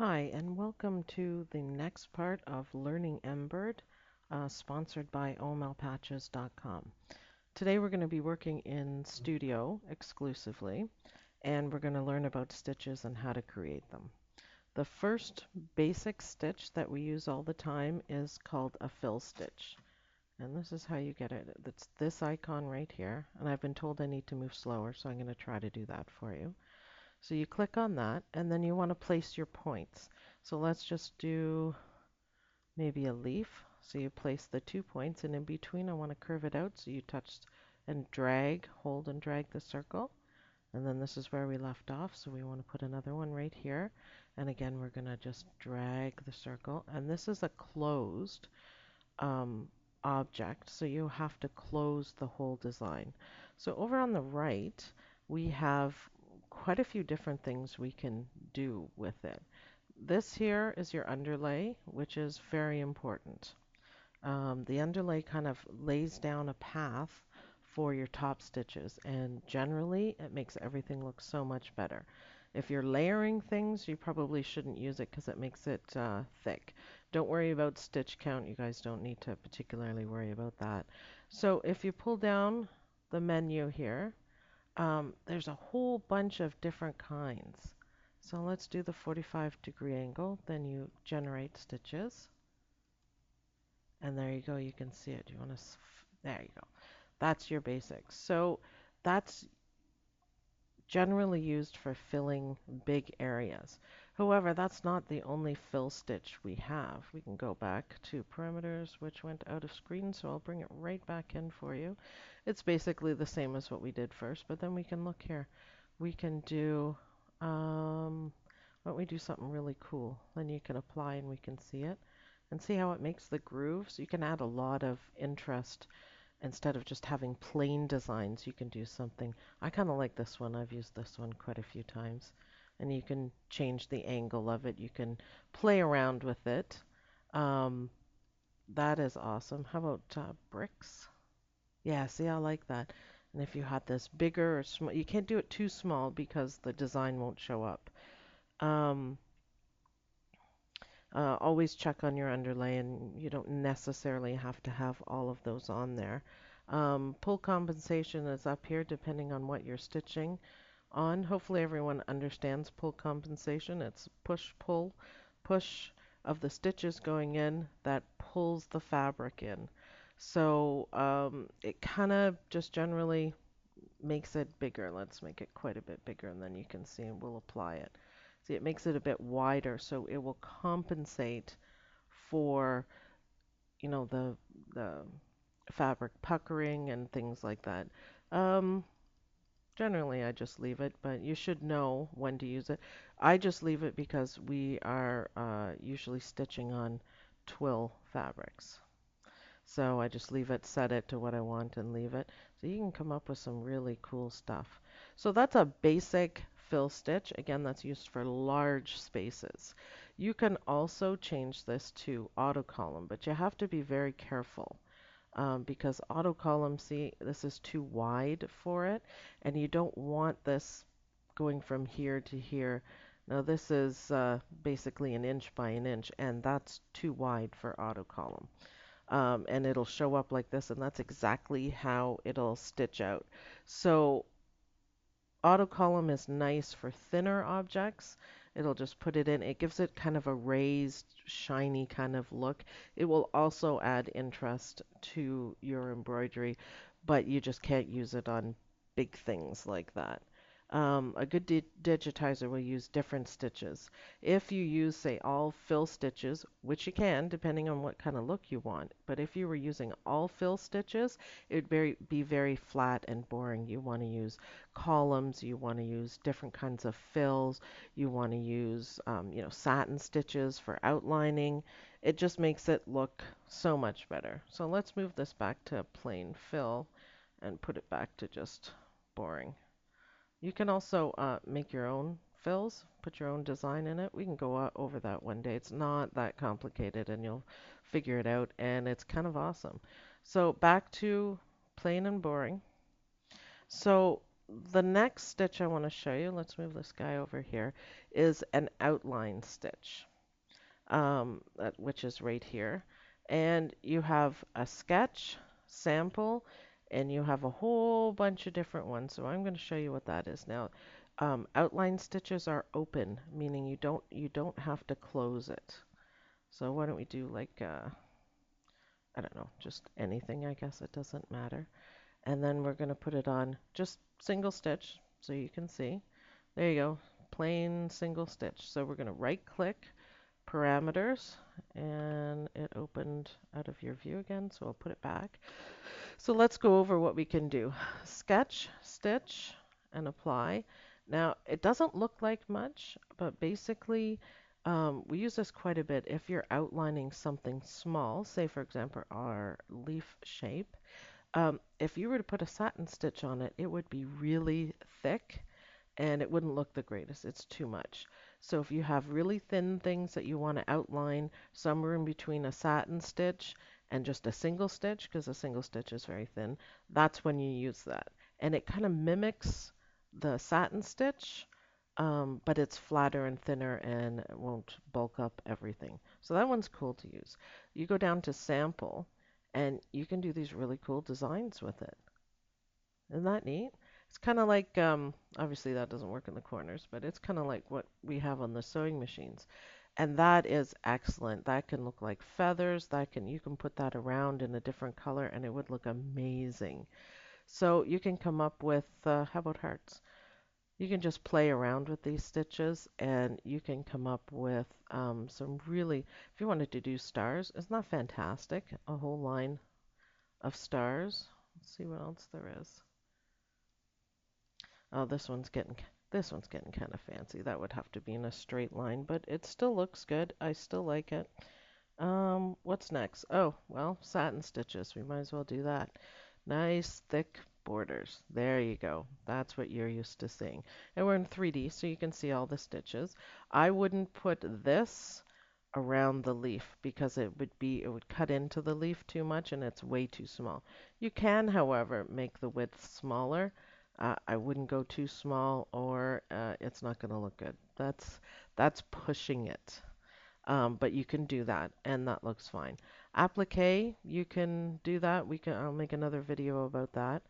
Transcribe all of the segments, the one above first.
Hi, and welcome to the next part of Learning Embird, sponsored by omlpatches.com. Today we're going to be working in Studio exclusively, and we're going to learn about stitches and how to create them. The first basic stitch that we use all the time is called a fill stitch. And this is how you get it. It's this icon right here, and I've been told I need to move slower, so I'm going to try to do that for you. So you click on that, and then you want to place your points. So let's just do maybe a leaf. So you place the 2 points, and in between I want to curve it out. So you touch and drag, hold and drag the circle. And then this is where we left off. So we want to put another one right here. And again, we're going to just drag the circle. And this is a closed um, object. So you have to close the whole design. So over on the right, we have quite a few different things we can do with it. This here is your underlay, which is very important. The underlay kind of lays down a path for your top stitches, and generally it makes everything look so much better. If you're layering things, you probably shouldn't use it because it makes it thick. Don't worry about stitch count. You guys don't need to particularly worry about that. So if you pull down the menu here, there's a whole bunch of different kinds. So let's do the 45-degree angle. Then you generate stitches. And there you go. You can see it. You want to, there you go. That's your basics. So that's generally used for filling big areas. However, that's not the only fill stitch we have. We can go back to parameters, which went out of screen, so I'll bring it right back in for you. It's basically the same as what we did first, but then we can look here. We can do, why don't we do something really cool? Then you can apply and we can see it. And see how it makes the grooves? You can add a lot of interest. Instead of just having plain designs, you can do something. I kind of like this one. I've used this one quite a few times. And you can change the angle of it. You can play around with it. Um, that is awesome. How about bricks? Yeah, see, I like that. And if you had this bigger or small, you can't do it too small because the design won't show up. Um, always check on your underlay, and you don't necessarily have to have all of those on there. Pull compensation is up here depending on what you're stitching on. Hopefully everyone understands pull compensation. It's push, pull, push of the stitches going in that pulls the fabric in. So it kind of just generally makes it bigger. Let's make it quite a bit bigger, and then you can see and we'll apply it. See, it makes it a bit wider, so it will compensate for, the fabric puckering and things like that. Um, Generally, I just leave it, but you should know when to use it. I just leave it because we are usually stitching on twill fabrics. So I just leave it, set it to what I want and leave it. So you can come up with some really cool stuff. So that's a basic fill stitch. Again, that's used for large spaces. You can also change this to auto column, but you have to be very careful because auto column, see, this is too wide for it, and you don't want this going from here to here. Now this is basically an inch by an inch, and that's too wide for auto column. And it'll show up like this, and that's exactly how it'll stitch out. So auto column is nice for thinner objects. It'll just put it in. It gives it kind of a raised, shiny kind of look. It will also add interest to your embroidery, but you just can't use it on big things like that. A good digitizer will use different stitches. If you use, say, all fill stitches, which you can, depending on what kind of look you want, but if you were using all fill stitches, it would be very flat and boring. You want to use columns, you want to use different kinds of fills, you want to use, satin stitches for outlining. It just makes it look so much better. So let's move this back to plain fill and put it back to just boring. You can also make your own fills, put your own design in it. We can go over that one day. It's not that complicated and you'll figure it out, and it's kind of awesome. So back to plain and boring. So the next stitch I want to show you, let's move this guy over here, is an outline stitch, which is right here. And you have a sketch, sample, and you have a whole bunch of different ones. So I'm going to show you what that is now. Outline stitches are open, meaning you don't have to close it. So why don't we do like I don't know, just anything, I guess it doesn't matter. And then we're going to put it on just single stitch so you can see. There you go, plain single stitch. So we're going to right click parameters, and it opened out of your view again, so I'll put it back. So let's go over what we can do. Sketch, stitch, and apply. Now, it doesn't look like much, but basically, we use this quite a bit if you're outlining something small, say for example our leaf shape. If you were to put a satin stitch on it, it would be really thick and it wouldn't look the greatest. It's too much. So if you have really thin things that you want to outline somewhere in between a satin stitch and just a single stitch, because a single stitch is very thin, that's when you use that. And it kind of mimics the satin stitch, but it's flatter and thinner and it won't bulk up everything. So that one's cool to use. You go down to sample and you can do these really cool designs with it. Isn't that neat? It's kind of like, obviously that doesn't work in the corners, but it's kind of like what we have on the sewing machines. And that is excellent. That can look like feathers. You can put that around in a different color and it would look amazing. So you can come up with, how about hearts? You can just play around with these stitches and you can come up with some really, if you wanted to do stars, isn't that fantastic? A whole line of stars. Let's see what else there is. Oh, this one's getting kind of fancy. That would have to be in a straight line, but it still looks good. I still like it. What's next? Oh, well, satin stitches. We might as well do that. Nice thick borders. There you go. That's what you're used to seeing. And we're in 3D, so you can see all the stitches. I wouldn't put this around the leaf because it would cut into the leaf too much and it's way too small. You can, however, make the width smaller. I wouldn't go too small or it's not going to look good. That's pushing it. But you can do that and that looks fine. Applique, you can do that. I'll make another video about that.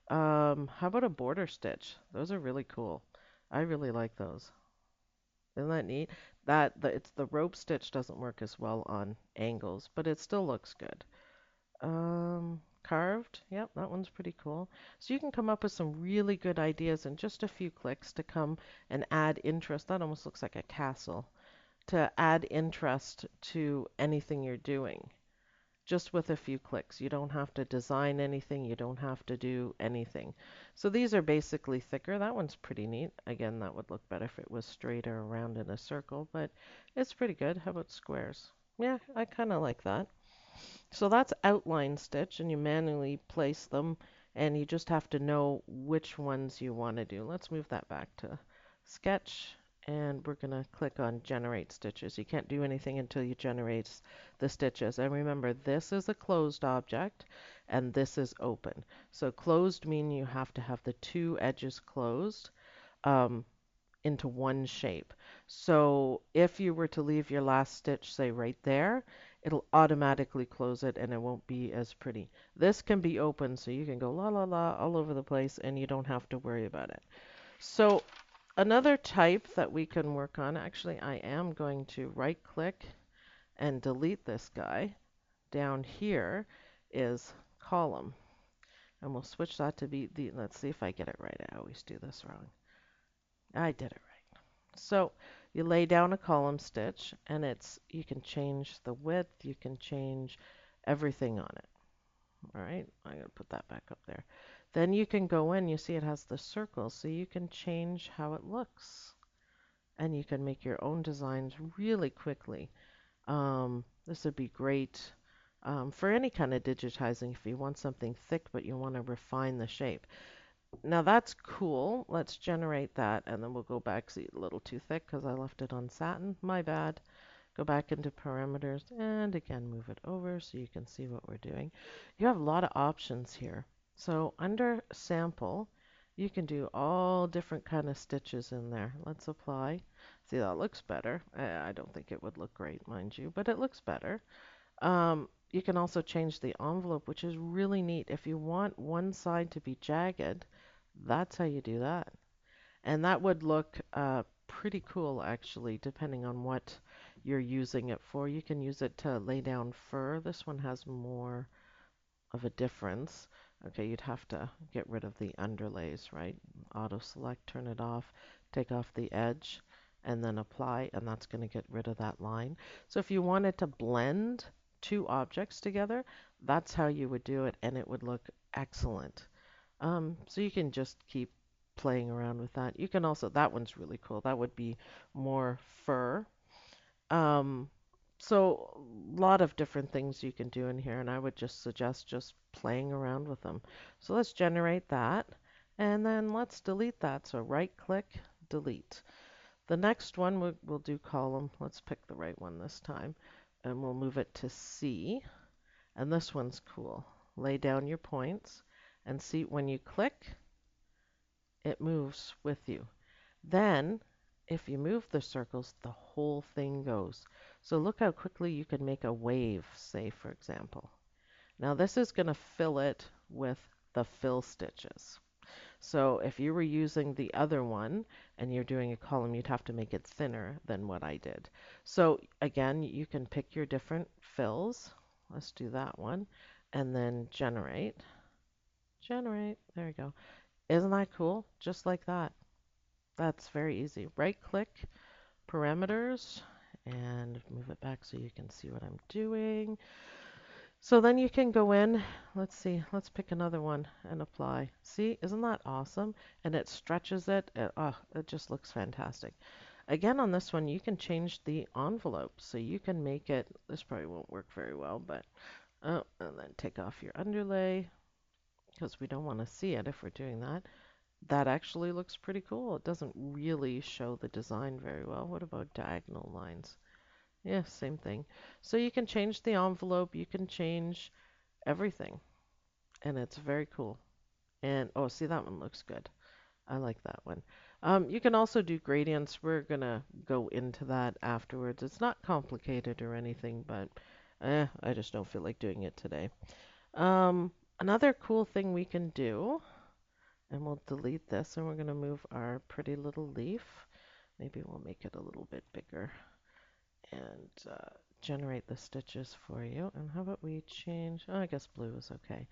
How about a border stitch? Those are really cool. I really like those. Isn't that neat? It's the rope stitch doesn't work as well on angles, but it still looks good. Carved, yep, that one's pretty cool. So you can come up with some really good ideas in just a few clicks to come and add interest. That almost looks like a castle. To add interest to anything you're doing just with a few clicks. You don't have to design anything. You don't have to do anything. So these are basically thicker. That one's pretty neat. Again, that would look better if it was straighter around in a circle, but it's pretty good. How about squares? Yeah, I kind of like that. So that's outline stitch, and you manually place them, and you just have to know which ones you want to do. Let's move that back to sketch, and we're going to click on generate stitches. You can't do anything until you generate the stitches. And remember, this is a closed object, and this is open. So closed means you have to have the two edges closed. Into one shape. So if you were to leave your last stitch, say right there, it'll automatically close it and it won't be as pretty. This can be open so you can go la la la all over the place and you don't have to worry about it. So another type that we can work on, actually I am going to right click and delete this guy. Down here is column. And we'll switch that to be let's see if I get it right. I always do this wrong. I did it right. So you lay down a column stitch and you can change the width, you can change everything on it. All right, I'm going to put that back up there. Then you can go in, you see it has the circle, so you can change how it looks. And you can make your own designs really quickly. This would be great for any kind of digitizing if you want something thick but you want to refine the shape. Now that's cool. Let's generate that and then we'll go back. See, a little too thick because I left it on satin. My bad. Go back into parameters and again move it over so you can see what we're doing. You have a lot of options here. So under sample, You can do all different kind of stitches in there. Let's apply. See, that looks better. I don't think it would look great, mind you, but it looks better. You can also change the envelope, which is really neat. If you want one side to be jagged, that's how you do that. And that would look pretty cool, actually, depending on what you're using it for. You can use it to lay down fur. This one has more of a difference. Okay, you'd have to get rid of the underlays, right? Auto select, turn it off, take off the edge, and then apply, and that's going to get rid of that line. So if you wanted to blend two objects together, that's how you would do it, and it would look excellent. So you can just keep playing around with that. You can also, that one's really cool. That would be more fur. Um, so a lot of different things you can do in here, and I would just suggest just playing around with them. So let's generate that, and then let's delete that. So right click, delete. The next one we'll do column. Let's pick the right one this time, and we'll move it to C. And this one's cool. Lay down your points, and see when you click, it moves with you. Then, if you move the circles, the whole thing goes. So look how quickly you can make a wave, say, for example. Now this is going to fill it with the fill stitches. So if you were using the other one and you're doing a column, you'd have to make it thinner than what I did. So again, you can pick your different fills. Let's do that one. And then generate. Generate. There we go. Isn't that cool? Just like that. That's very easy. Right click, parameters, and move it back so you can see what I'm doing. So then you can go in, let's see, let's pick another one and apply. See, isn't that awesome? And it stretches it. It just looks fantastic. Again, on this one, you can change the envelope. So you can make it, this probably won't work very well, but, and then take off your underlay because we don't want to see it if we're doing that. That actually looks pretty cool. It doesn't really show the design very well. What about diagonal lines? Yeah, same thing. So you can change the envelope, you can change everything, and it's very cool. And oh, see, that one looks good. I like that one. You can also do gradients. We're gonna go into that afterwards. It's not complicated or anything, but I just don't feel like doing it today. Another cool thing we can do, and we'll delete this, and we're gonna move our pretty little leaf. Maybe we'll make it a little bit bigger and generate the stitches for you. And how about we change, oh, I guess blue is okay.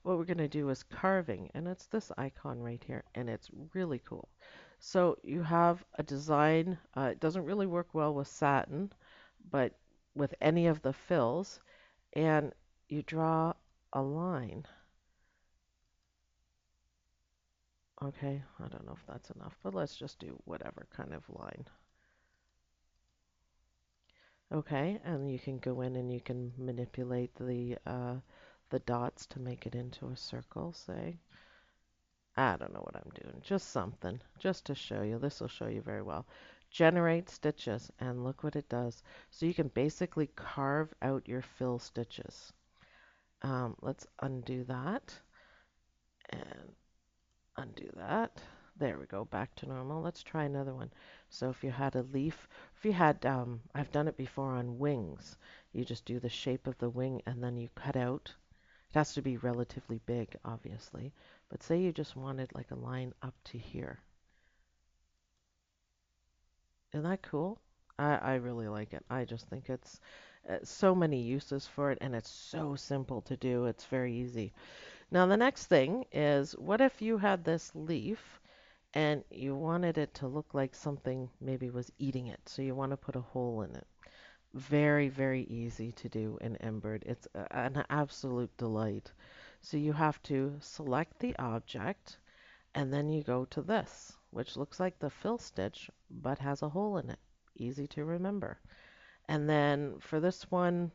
What we're going to do is carving, and it's this icon right here, and it's really cool. So you have a design, it doesn't really work well with satin, but with any of the fills, and you draw a line. Okay, I don't know if that's enough, but let's just do whatever kind of line. Okay, and you can go in and you can manipulate the dots to make it into a circle, say. I don't know what I'm doing, just something, just to show you. This will show you very well. Generate stitches, and look what it does. So you can basically carve out your fill stitches. Let's undo that, and undo that. There we go, back to normal. Let's try another one. So if you had a leaf, if you had, I've done it before on wings. You just do the shape of the wing and then you cut out. It has to be relatively big, obviously. But say you just wanted like a line up to here. Isn't that cool? I really like it. I just think it's so many uses for it and it's so simple to do. It's very easy. Now the next thing is, what if you had this leaf and you wanted it to look like something maybe was eating it, so you want to put a hole in it. Very, very easy to do in Embird. It's an absolute delight. So you have to select the object, and then you go to this, which looks like the fill stitch, but has a hole in it. Easy to remember. And then for this one,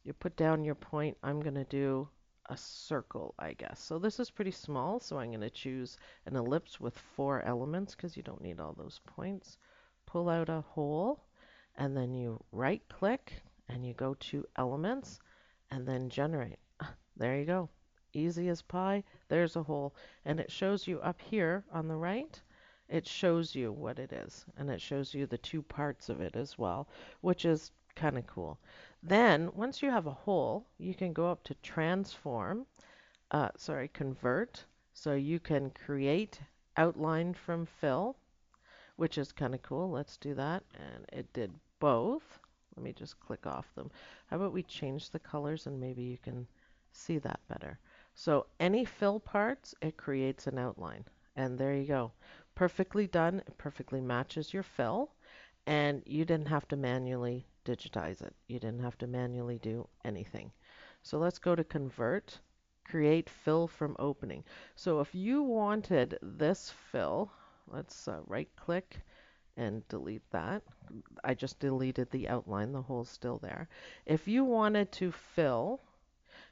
you put down your point. I'm going to do a circle, I guess. So this is pretty small, so I'm going to choose an ellipse with 4 elements because you don't need all those points. Pull out a hole, and then you right click and you go to elements and then generate. There you go. Easy as pie. There's a hole. And it shows you up here on the right, it shows you what it is. And it shows you the two parts of it as well, which is kind of cool. Then, once you have a hole, you can go up to transform, convert. So you can create outline from fill, which is kind of cool. Let's do that. And it did both. Let me just click off them. How about we change the colors and maybe you can see that better. So any fill parts, it creates an outline. And there you go. Perfectly done. It perfectly matches your fill. And you didn't have to manually digitize it. You didn't have to manually do anything. So let's go to convert, create fill from opening. So if you wanted this fill, let's right click and delete that. I just deleted the outline, the hole's still there. If you wanted to fill,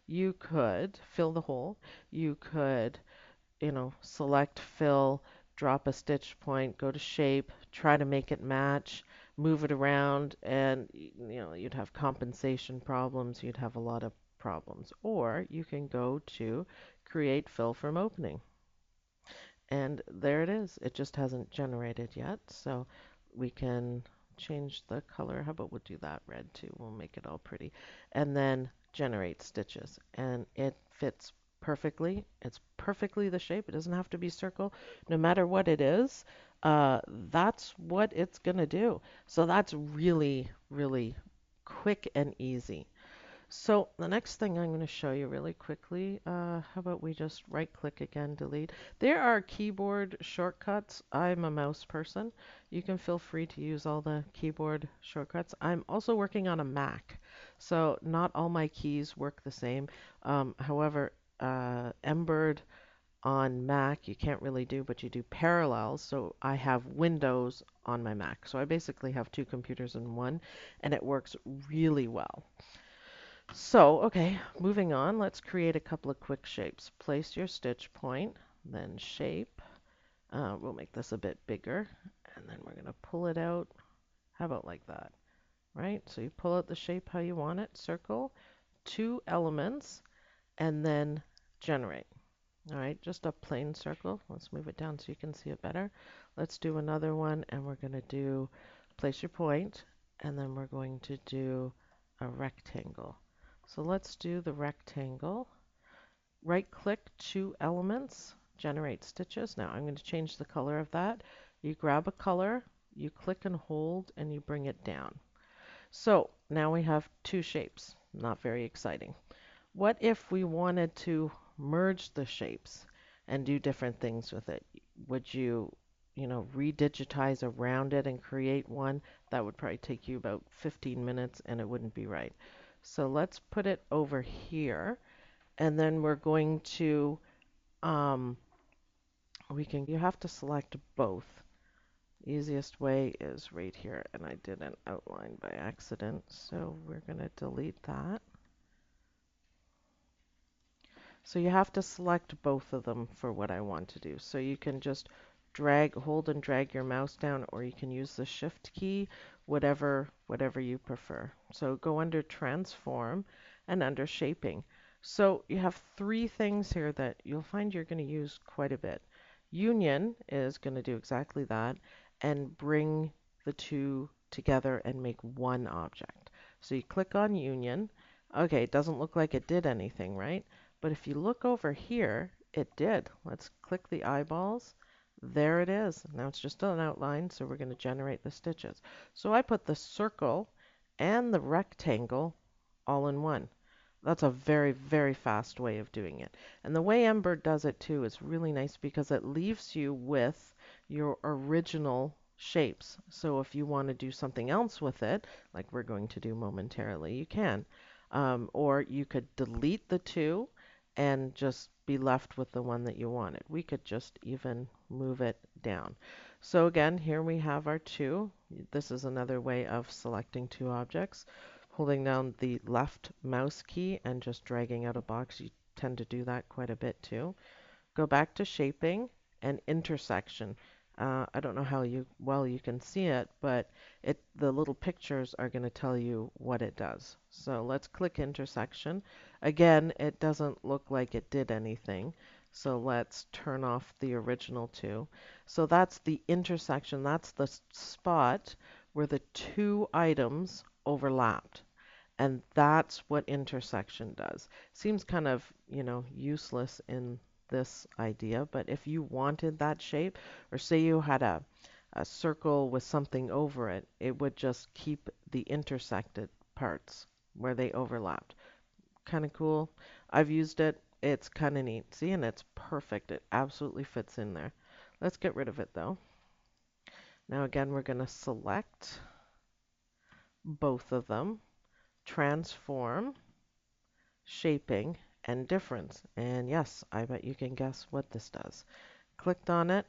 you could fill the hole. You could, select fill, drop a stitch point, go to shape, try to make it match, move it around, and you'd have compensation problems, you'd have a lot of problems. Or you can go to create fill from opening. And there it is. It just hasn't generated yet. So we can change the color. How about we'll do that red too? We'll make it all pretty. And then generate stitches. And it fits perfectly. It's perfectly the shape. It doesn't have to be circle. No matter what it is, that's what it's going to do. So that's really, really quick and easy. So the next thing I'm going to show you really quickly, how about we just right click again, delete. There are keyboard shortcuts. I'm a mouse person. You can feel free to use all the keyboard shortcuts. I'm also working on a Mac, so not all my keys work the same. However, Embird on Mac you can't really do, but you do parallels. So I have Windows on my Mac. So I basically have two computers in one, and it works really well. So, okay, moving on, let's create a couple of quick shapes. Place your stitch point, then shape. We'll make this a bit bigger, and then we're going to pull it out. How about like that, right? So you pull out the shape how you want it, circle, two elements, and then generate. All right, just a plain circle. Let's move it down so you can see it better. Let's do another one, and we're going to do place your point, and then we're going to do a rectangle. So let's do the rectangle. Right click, two elements, generate stitches. Now I'm going to change the color of that. You grab a color, you click and hold, and you bring it down. So now we have two shapes. Not very exciting. What if we wanted to merge the shapes and do different things with it? Would you, redigitize around it and create one? That would probably take you about 15 minutes and it wouldn't be right. So let's put it over here, and then we're going to, you have to select both. Easiest way is right here, and I did an outline by accident, so we're going to delete that. So you have to select both of them for what I want to do. So you can just hold and drag your mouse down, or you can use the shift key, whatever you prefer. So go under transform and under shaping. So you have three things here that you'll find you're going to use quite a bit. Union is going to do exactly that and bring the two together and make one object. So you click on union. Okay, it doesn't look like it did anything, right? But if you look over here, it did. Let's click the eyeballs. There it is. Now it's just an outline, so we're going to generate the stitches. So I put the circle and the rectangle all in one. That's a very, very fast way of doing it. And the way Embird does it too is really nice because it leaves you with your original shapes. So if you want to do something else with it, like we're going to do momentarily, you can. Or you could delete the two and just be left with the one that you wanted. We could just even move it down. So again, here we have our two. This is another way of selecting two objects. Holding down the left mouse key and just dragging out a box. You tend to do that quite a bit too. Go back to shaping and intersection. I don't know how well you can see it, but the little pictures are going to tell you what it does. So let's click intersection. Again, it doesn't look like it did anything. So let's turn off the original two. So that's the intersection. That's the spot where the two items overlapped. And that's what intersection does. Seems kind of, useless in this idea, but if you wanted that shape, or say you had a circle with something over it, it would just keep the intersected parts where they overlapped. Kind of cool. I've used it. It's kind of neat. See, and it's perfect. It absolutely fits in there. Let's get rid of it though. Now again, we're going to select both of them, transform, shaping, and difference. And yes, I bet you can guess what this does. Clicked on it,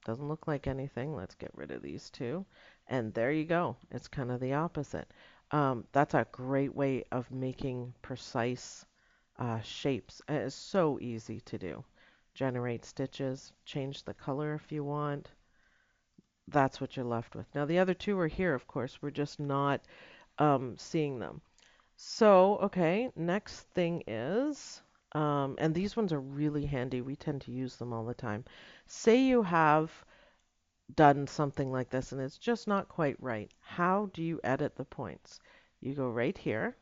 doesn't look like anything. Let's get rid of these two. And there you go. It's kind of the opposite. That's a great way of making precise shapes. And it's so easy to do. Generate stitches, change the color if you want. That's what you're left with. Now the other two are here, of course. We're just not seeing them. So, okay, next thing is, and these ones are really handy. We tend to use them all the time. Say you have done something like this and it's just not quite right. How do you edit the points? You go right here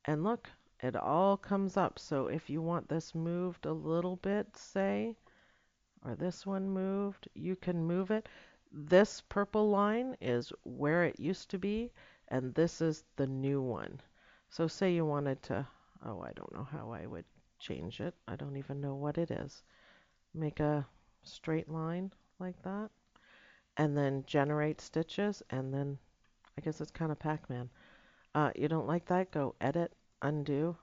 and look, it all comes up. So if you want this moved a little bit, say, or this one moved, you can move it. This purple line is where it used to be, and this is the new one. So say you wanted to, oh, I don't know how I would change it. I don't even know what it is. Make a straight line like that, and then generate stitches, and then I guess it's kind of Pac-Man. You don't like that? Go edit, undo,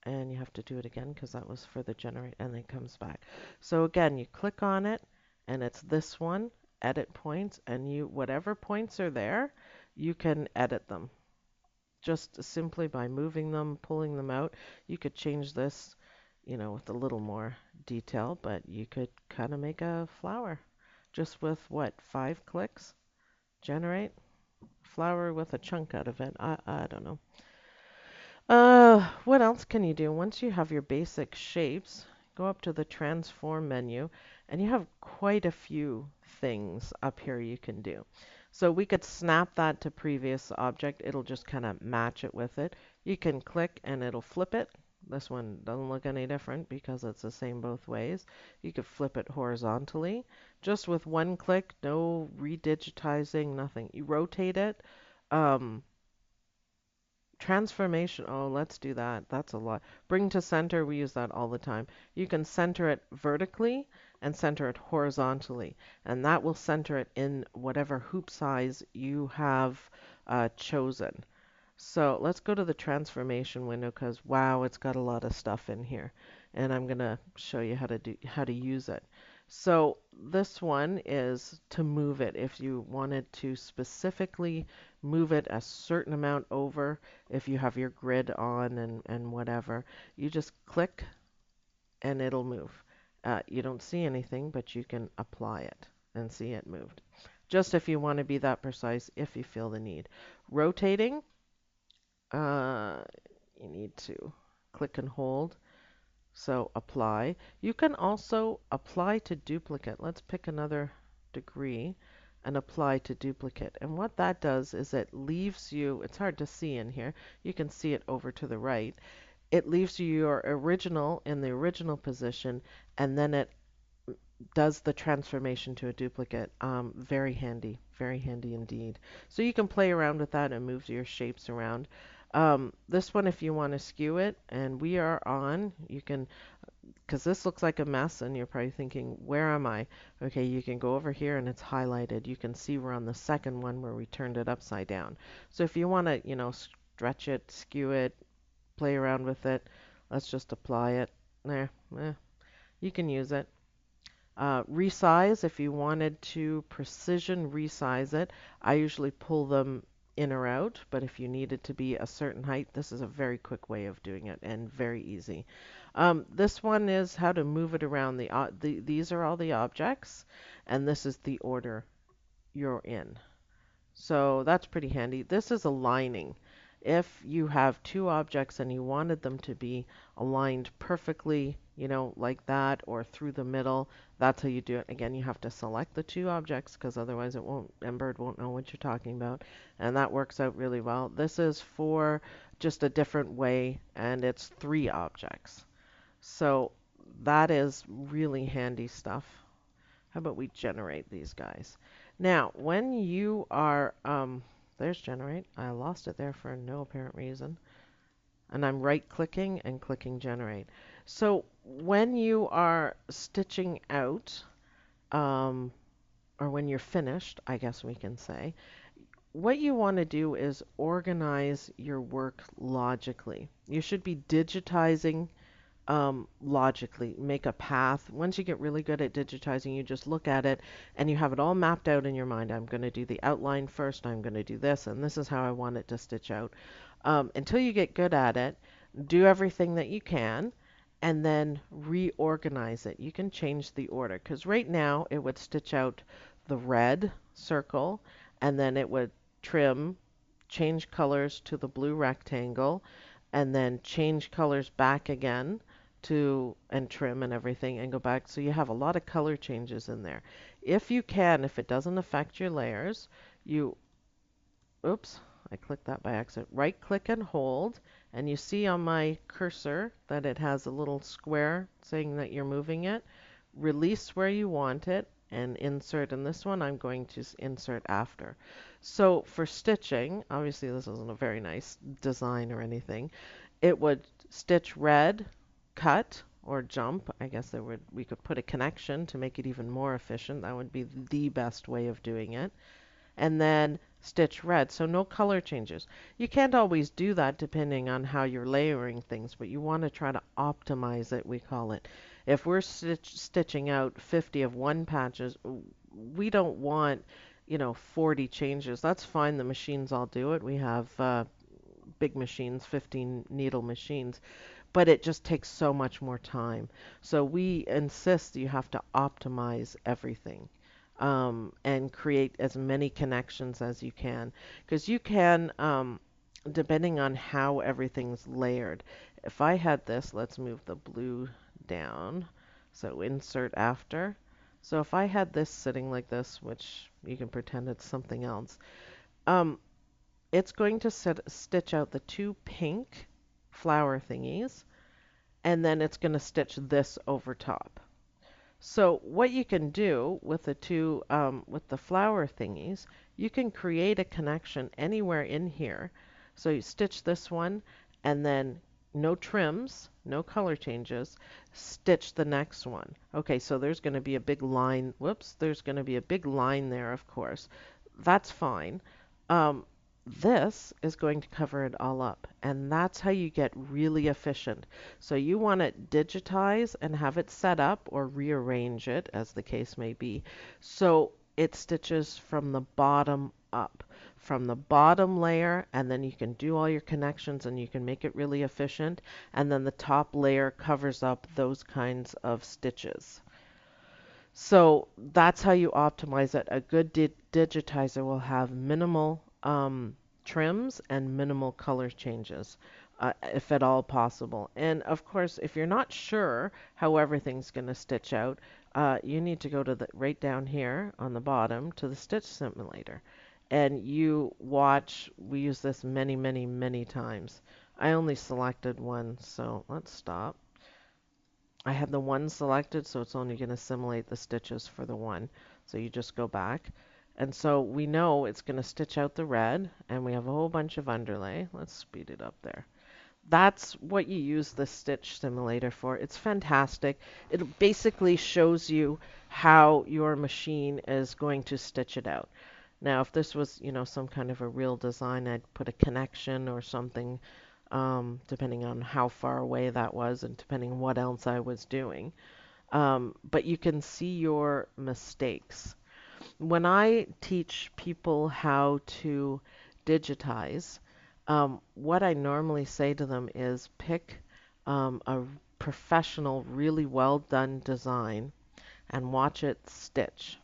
and you have to do it again because that was for the generate, and then it comes back. So again, you click on it and it's this one, edit points, and you whatever points are there, you can edit them just simply by moving them, pulling them out. You could change this, with a little more detail, but you could kind of make a flower just with what, 5 clicks? Generate flower with a chunk out of it. I don't know. What else can you do? Once you have your basic shapes, go up to the transform menu, and you have quite a few things up here you can do. So we could snap that to previous object. It'll just kind of match it with it. You can click and it'll flip it. This one doesn't look any different because it's the same both ways. You could flip it horizontally. Just with one click, no redigitizing, nothing. You rotate it. Um, Transformation, oh, let's do that. That's a lot. Bring to center, we use that all the time. You can center it vertically and center it horizontally, and that will center it in whatever hoop size you have chosen. So let's go to the transformation window because wow, it's got a lot of stuff in here, and I'm gonna show you how to use it. So this one is to move it if you wanted to specifically move it a certain amount over. If you have your grid on and whatever, you just click and it'll move. You don't see anything, but you can apply it and see it moved. Just if you want to be that precise, if you feel the need. Rotating, uh, you need to click and hold. So apply. You can also apply to duplicate. Let's pick another degree and apply to duplicate. And what that does is it leaves you, it's hard to see in here, you can see it over to the right. It leaves you your original in the original position, and then it does the transformation to a duplicate. Very handy indeed. So you can play around with that and move your shapes around. This one, if you want to skew it, and we are on, you can, because this looks like a mess, and you're probably thinking, where am I? Okay, you can go over here and it's highlighted. You can see we're on the second one where we turned it upside down. So if you want to, stretch it, skew it, play around with it, let's just apply it. There, you can use it. Resize, if you wanted to precision resize it, I usually pull them in or out, but if you need it to be a certain height, this is a very quick way of doing it and very easy. This one is how to move it around. These are all the objects, and this is the order you're in. So that's pretty handy. This is aligning. If you have two objects and you wanted them to be aligned perfectly, like that or through the middle, that's how you do it. Again, you have to select the two objects because otherwise Embird won't know what you're talking about. And that works out really well. This is for just a different way and it's three objects. So that is really handy stuff. How about we generate these guys? Now, when you are, there's generate. I lost it there for no apparent reason. And I'm right clicking and clicking generate. So when you are stitching out, or when you're finished, I guess we can say, what you want to do is organize your work logically. You should be digitizing logically, make a path. Once you get really good at digitizing, you just look at it and you have it all mapped out in your mind. I'm going to do the outline first, I'm going to do this, and this is how I want it to stitch out. Until you get good at it, do everything that you can and then reorganize it. You can change the order because right now it would stitch out the red circle and then it would trim, change colors to the blue rectangle, and then change colors back again to and trim and everything and go back. So you have a lot of color changes in there. If you can, if it doesn't affect your layers, you, oops, I clicked that by accident. Right click and hold, and you see on my cursor that it has a little square saying that you're moving it. Release where you want it and insert. In this one, I'm going to insert after. So for stitching, obviously this isn't a very nice design or anything. It would stitch red, cut, or jump. I guess we could put a connection to make it even more efficient. That would be the best way of doing it. And then stitch red, so no color changes. You can't always do that depending on how you're layering things, but you want to try to optimize it, we call it. If we're stitching out 50 of one patches, we don't want, 40 changes. That's fine, the machines all do it. We have big machines, 15 needle machines, but it just takes so much more time. So we insist you have to optimize everything and create as many connections as you can. Because you can, depending on how everything's layered. If I had this, let's move the blue down. So insert after. So if I had this sitting like this, which you can pretend it's something else, um, it's going to stitch out the two pink flower thingies, and then it's going to stitch this over top. So what you can do with with the flower thingies, you can create a connection anywhere in here. So you stitch this one, and then no trims, no color changes, stitch the next one. Okay, so there's going to be a big line. Whoops, there's going to be a big line there, of course. That's fine. This is going to cover it all up, and that's how you get really efficient. So you want to digitize and have it set up or rearrange it, as the case may be, so it stitches from the bottom up, from the bottom layer, and then you can do all your connections and you can make it really efficient, and then the top layer covers up those kinds of stitches. So that's how you optimize it. A good digitizer will have minimal trims and minimal color changes, if at all possible. And of course, if you're not sure how everything's going to stitch out, you need to go to the right down here on the bottom to the stitch simulator. And you watch, we use this many, many, many times. I only selected one, so let's stop. I had the one selected, so it's only going to simulate the stitches for the one. So you just go back. And so we know it's going to stitch out the red, and we have a whole bunch of underlay. Let's speed it up there. That's what you use the stitch simulator for. It's fantastic. It basically shows you how your machine is going to stitch it out. Now, if this was, some kind of a real design, I'd put a connection or something, depending on how far away that was and depending on what else I was doing. But you can see your mistakes. When I teach people how to digitize, what I normally say to them is pick a professional, really well done design and watch it stitch,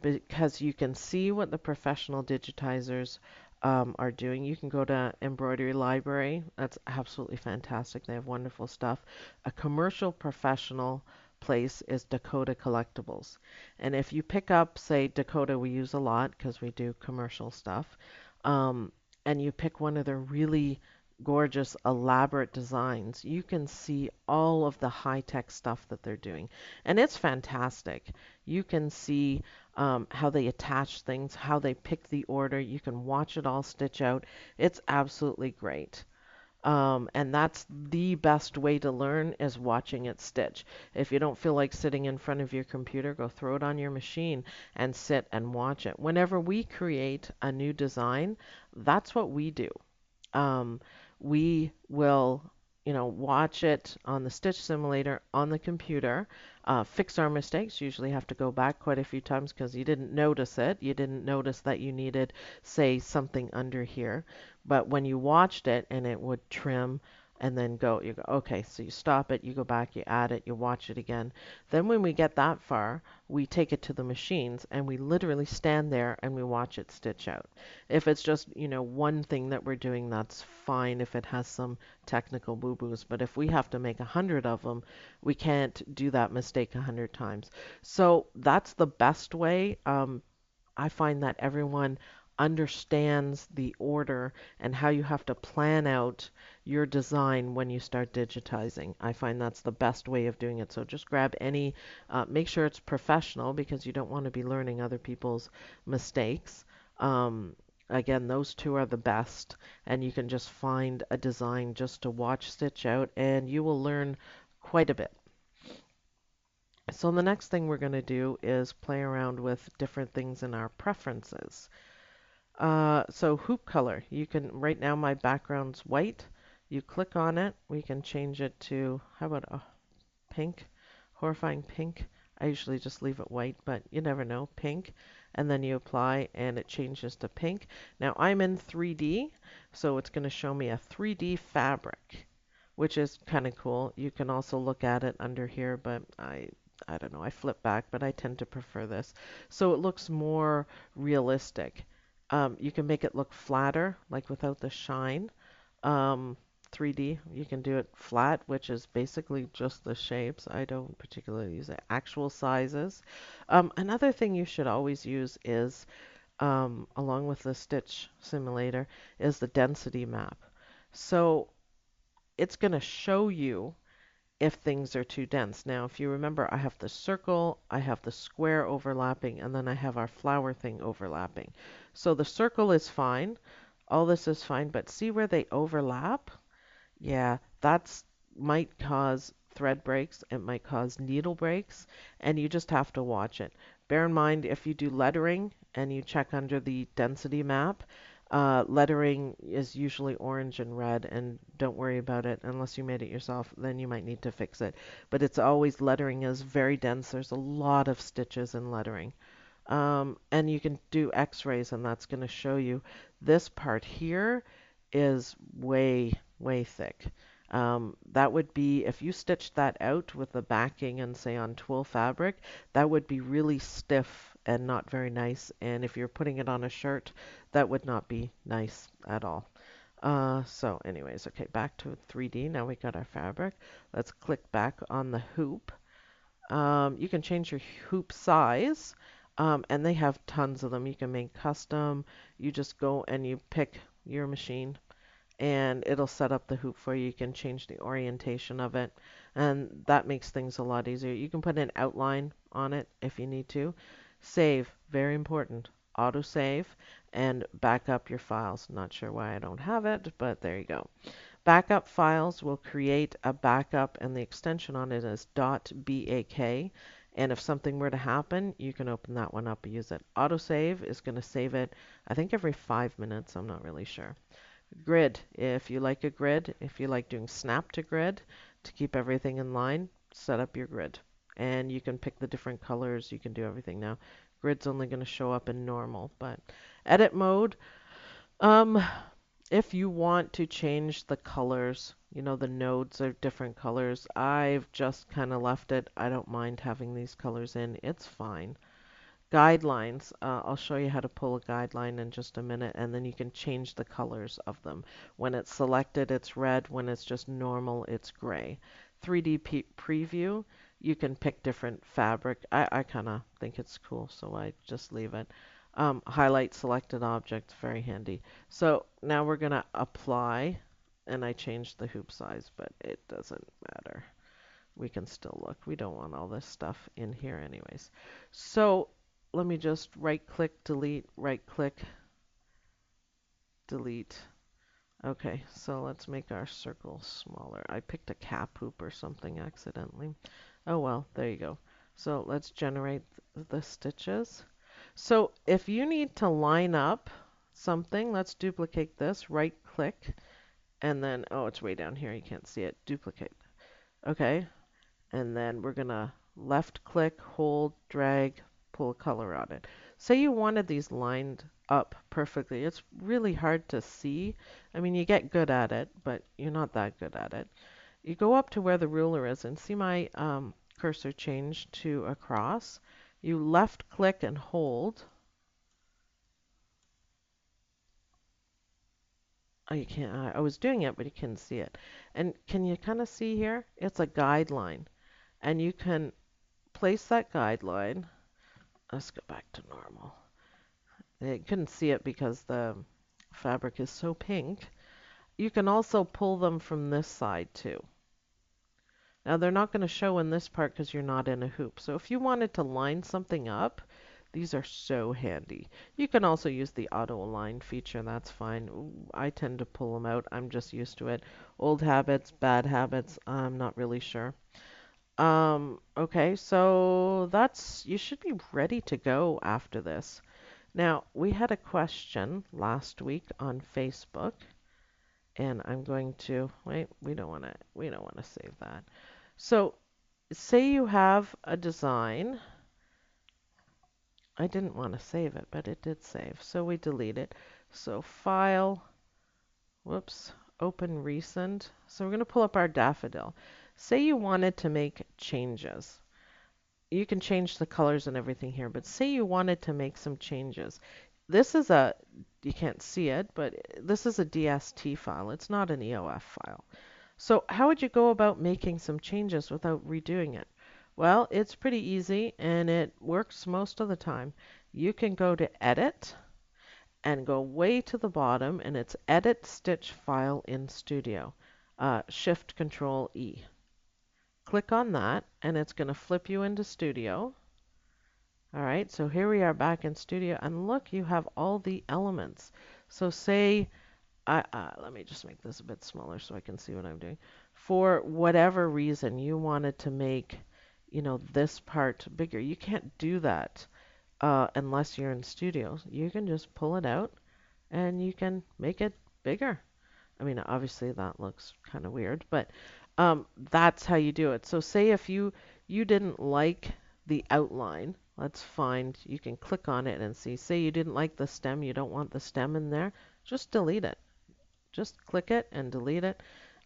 because you can see what the professional digitizers are doing. You can go to Embroidery Library. That's absolutely fantastic. They have wonderful stuff. A commercial professional place is Dakota Collectibles. And if you pick up, say, Dakota, we use a lot because we do commercial stuff, um, and you pick one of their really gorgeous, elaborate designs, you can see all of the high-tech stuff that they're doing. And it's fantastic. You can see how they attach things, how they pick the order. You can watch it all stitch out. It's absolutely great. And that's the best way to learn is watching it stitch. If you don't feel like sitting in front of your computer, go throw it on your machine and sit and watch it. Whenever we create a new design, that's what we do. Um, we will, watch it on the stitch simulator on the computer, fix our mistakes. Usually have to go back quite a few times because you didn't notice it. You didn't notice that you needed, say, something under here. But when you watched it and it would trim and then go, you go, okay, so you stop it, you go back, you add it, you watch it again. Then when we get that far, we take it to the machines and we literally stand there and we watch it stitch out. If it's just, one thing that we're doing, that's fine if it has some technical boo-boos. But if we have to make 100 of them, we can't do that mistake 100 times. So that's the best way. I find that everyone understands the order and how you have to plan out your design when you start digitizing. I find that's the best way of doing it. So just grab any, make sure it's professional because you don't want to be learning other people's mistakes. Again, those two are the best, and you can just find a design just to watch stitch out, and you will learn quite a bit. So the next thing we're going to do is play around with different things in our preferences. So hoop color, you can, right now my background's white. You click on it, we can change it to, how about a pink, horrifying pink. I usually just leave it white, but you never know, pink. And then you apply and it changes to pink. Now I'm in 3D, so it's going to show me a 3D fabric, which is kind of cool. You can also look at it under here, but I don't know, I flip back, but I tend to prefer this. So it looks more realistic. You can make it look flatter, like without the shine. 3D, you can do it flat, which is basically just the shapes. I don't particularly use it. Actual sizes. Another thing you should always use is, along with the stitch simulator, is the density map. So it's going to show you if things are too dense. Now, if you remember, I have the circle, I have the square overlapping, and then I have our flower thing overlapping. So the circle is fine, all this is fine, but see where they overlap? Yeah, that's might cause thread breaks, it might cause needle breaks, and you just have to watch it. Bear in mind, if you do lettering and you check under the density map, lettering is usually orange and red, and don't worry about it unless you made it yourself, then you might need to fix it. But it's always, lettering is very dense. There's a lot of stitches in lettering. And you can do x-rays, and that's going to show you this part here is way, way thick. That would be, if you stitched that out with the backing and say on twill fabric, that would be really stiff and not very nice. And if you're putting it on a shirt, that would not be nice at all. So anyways, okay, back to 3D. Now we got our fabric. Let's click back on the hoop. You can change your hoop size, and they have tons of them. You can make custom. You just go and you pick your machine and it'll set up the hoop for you. You can change the orientation of it, and that makes things a lot easier. You can put an outline on it if you need to. Save, very important. Auto save and back up your files. Not sure why I don't have it, but there you go. Backup files will create a backup, and the extension on it is .bak. And if something were to happen, you can open that one up and use it. Autosave is going to save it, I think, every 5 minutes. I'm not really sure. Grid, if you like a grid, if you like doing snap to grid to keep everything in line, set up your grid. And you can pick the different colors, you can do everything now. Grid's only going to show up in normal, but edit mode, Um, if you want to change the colors, the nodes are different colors. I've just kind of left it. I don't mind having these colors in. It's fine. Guidelines, I'll show you how to pull a guideline in just a minute, and then you can change the colors of them. When it's selected, it's red. When it's just normal, it's gray. 3D preview, you can pick different fabric. I kind of think it's cool, so I just leave it. Highlight selected objects, very handy. So now we're going to apply, and I changed the hoop size, but it doesn't matter. We can still look. We don't want all this stuff in here anyways. So let me just right click, delete, right click, delete. Okay, so let's make our circle smaller. I picked a cap hoop or something accidentally. Oh well, there you go. So let's generate the stitches. So if you need to line up something, let's duplicate this, right click, and then, oh, it's way down here, you can't see it, duplicate. Okay, and then we're gonna left click, hold, drag, pull a color on it. Say you wanted these lined up perfectly. It's really hard to see. I mean, you get good at it, but you're not that good at it. You go up to where the ruler is and see my cursor change to a cross. You left click and hold. Oh, you can't. I was doing it, but you couldn't see it. And can you kind of see here? It's a guideline. And you can place that guideline. Let's go back to normal. You couldn't see it because the fabric is so pink. You can also pull them from this side too. Now they're not going to show in this part because you're not in a hoop. So if you wanted to line something up, these are so handy. You can also use the auto align feature, that's fine. I tend to pull them out. I'm just used to it. Old habits, bad habits, I'm not really sure. Okay, so you should be ready to go after this. Now, we had a question last week on Facebook, and I'm going to, wait, we don't want to save that. So, say you have a design. I didn't want to save it, but it did save, so we delete it. So, file, whoops, open recent. So we're going to pull up our daffodil. Say you wanted to make changes. You can change the colors and everything here, but say you wanted to make some changes. This is you can't see it, but this is a DST file. It's not an EOF file. So how would you go about making some changes without redoing it? Well, it's pretty easy and it works most of the time. You can go to Edit and go way to the bottom and it's Edit Stitch File in Studio. Shift Control E. Click on that and it's going to flip you into Studio. All right, so here we are back in Studio, and look, you have all the elements. So say, let me just make this a bit smaller so I can see what I'm doing. For whatever reason, you wanted to make, this part bigger. You can't do that unless you're in Studio. You can just pull it out, and you can make it bigger. I mean, obviously that looks kind of weird, but that's how you do it. So say if you didn't like the outline, you can click on it and see. Say you didn't like the stem, you don't want the stem in there, just delete it. Just click it and delete it.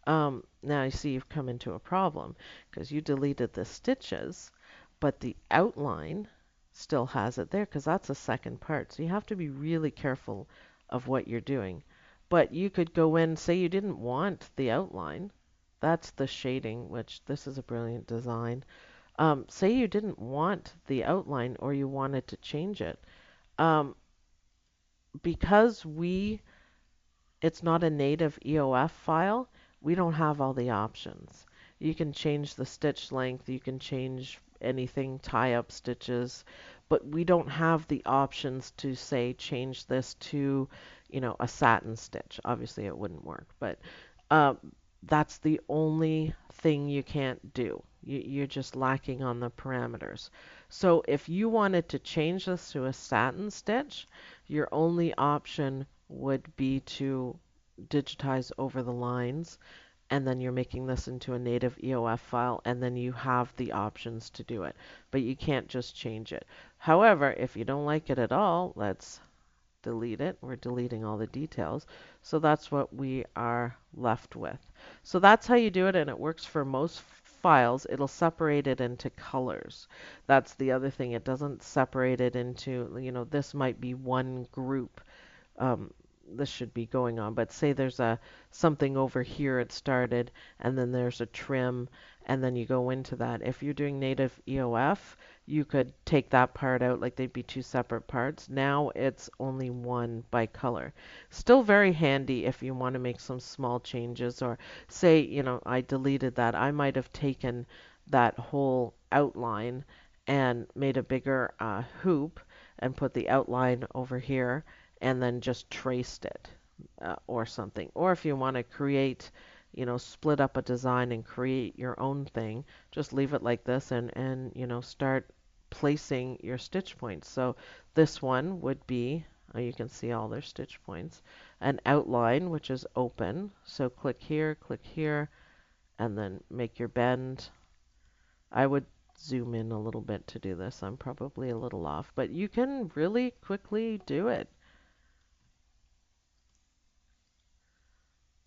Now you see you've come into a problem because you deleted the stitches, but the outline still has it there because that's a second part. So you have to be really careful of what you're doing. But you could go in, say you didn't want the outline. That's the shading, which this is a brilliant design. Say you didn't want the outline or you wanted to change it. Um, because it's not a native EOF file, we don't have all the options. You can change the stitch length, you can change anything, tie up stitches, but we don't have the options to say change this to, a satin stitch. Obviously it wouldn't work, but uh, that's the only thing you can't do. You're just lacking on the parameters. So if you wanted to change this to a satin stitch, your only option would be to digitize over the lines, and then you're making this into a native EOF file, and then you have the options to do it. But you can't just change it. However, if you don't like it at all, let's delete it. We're deleting all the details. So that's what we are left with. So that's how you do it, and it works for most files. It'll separate it into colors. That's the other thing. It doesn't separate it into, this might be one group. um, this should be going on. But say there's a something over here it started, and then there's a trim, and then you go into that. If you're doing native EOF, you could take that part out, like they'd be two separate parts. Now it's only one by color. Still very handy if you want to make some small changes, or say, I deleted that. I might have taken that whole outline and made a bigger hoop and put the outline over here and then just traced it or something. Or if you want to create, split up a design and create your own thing, just leave it like this and start placing your stitch points. So this one would be, you can see all their stitch points, an outline, which is open. So click here, and then make your bend. I would zoom in a little bit to do this. I'm probably a little off, but you can really quickly do it.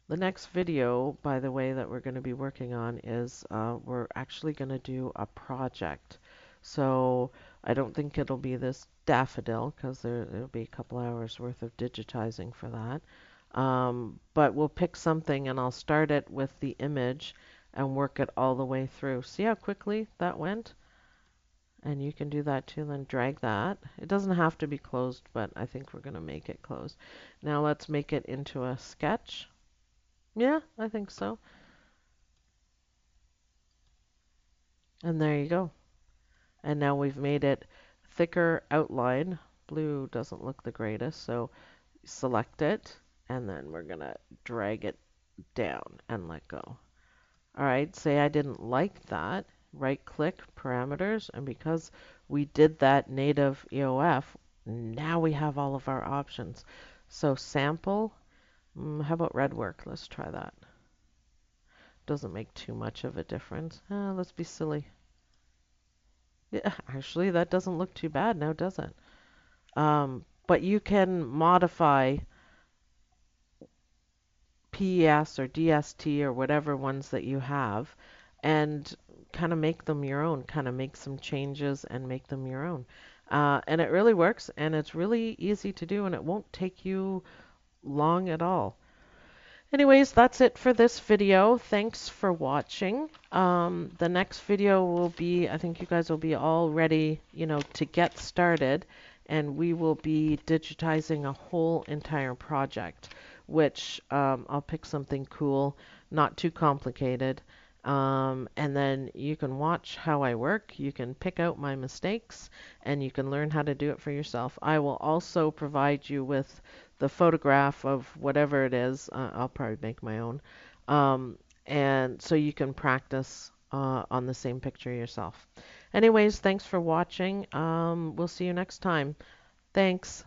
The next video, by the way, that we're going to be working on is we're actually going to do a project. So I don't think it'll be this daffodil because there'll be a couple hours worth of digitizing for that. But we'll pick something and I'll start it with the image and work it all the way through. See how quickly that went? And you can do that too, then drag that. It doesn't have to be closed, but I think we're going to make it closed. Now let's make it into a sketch. Yeah, I think so. And there you go. And now we've made it thicker outline. Blue doesn't look the greatest, so select it, and then we're going to drag it down and let go. All right, say I didn't like that. Right-click, parameters, and because we did that native EOF, now we have all of our options. So sample, how about red work? Let's try that. Doesn't make too much of a difference. Let's be silly. Yeah, actually, that doesn't look too bad now, does it? But you can modify PES or DST or whatever ones that you have and kind of make them your own, kind of make some changes and make them your own. And it really works, and it's really easy to do, and it won't take you long at all. Anyways, that's it for this video. Thanks for watching. The next video will be, I think you guys will be all ready, to get started, and we will be digitizing a whole entire project, which I'll pick something cool, not too complicated. And then you can watch how I work. You can pick out my mistakes, and you can learn how to do it for yourself. I will also provide you with the photograph of whatever it is. I'll probably make my own. And so you can practice on the same picture yourself. Anyways, thanks for watching. We'll see you next time. Thanks.